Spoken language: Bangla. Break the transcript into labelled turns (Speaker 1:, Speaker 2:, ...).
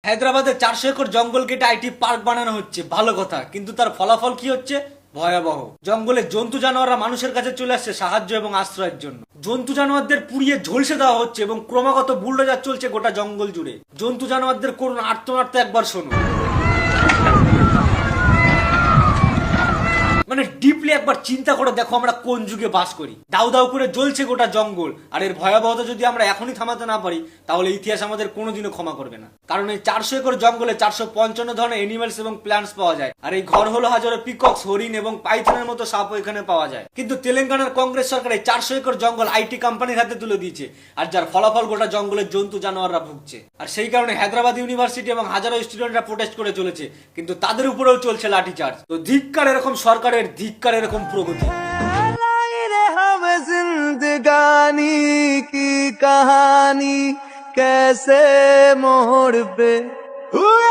Speaker 1: হায়দ্রাবাদে 400 একর জঙ্গল কেটে আইটি পার্ক বানানো হচ্ছে, ভালো কথা, কিন্তু তার ফলাফল কি হচ্ছে? ভয়াবহ। জঙ্গলে জন্তু জানোয়াররা মানুষের কাছে চলে আসছে সাহায্য এবং আশ্রয়ের জন্য। জন্তু জানোয়ারদের পুড়িয়ে ঝলসে দেওয়া হচ্ছে এবং ক্রমাগত বুলডোজার চলছে গোটা জঙ্গল জুড়ে। জন্তু জানোয়ারদের করুণ আর্তনাদ একবার শোনো। মানে ডিপলি একবার চিন্তা করে দেখো আমরা কোন যুগে বাস করি। দাউ দাউ করে জ্বলছে গোটা জঙ্গল, আর এর ভয়াবহতা যদি আমরা এখনই থামাতে না পারি তাহলে ইতিহাস আমাদের কোনোদিনও ক্ষমা করবে না। কারণ এই 400 একর জঙ্গলে 455 ধরনের এনিমেলস এবং প্ল্যান্টস পাওয়া যায়, আর এই ঘর হলো হাজারো পিকক্স, হরিণ এবং পাইথনের মতো সাপও এখানে পাওয়া যায়। কিন্তু তেলেঙ্গানার কংগ্রেস সরকার এই 400 একর জঙ্গল আইটি কোম্পানির হাতে তুলে দিয়েছে, আর যার ফলাফল গোটা জঙ্গলের জন্তু জানোয়াররা ভুগছে। আর সেই কারণে হায়দ্রাবাদ ইউনিভার্সিটি এবং হাজারো স্টুডেন্টরা প্রোটেস্ট করে চলেছে, কিন্তু তাদের উপরেও চলছে লাঠিচার্জ। তো ধিক্কার এরকম সরকারের, ধিক্কার এরকম প্রগতি।
Speaker 2: हम जिंदगानी की कहानी कैसे मोड़ पे हुए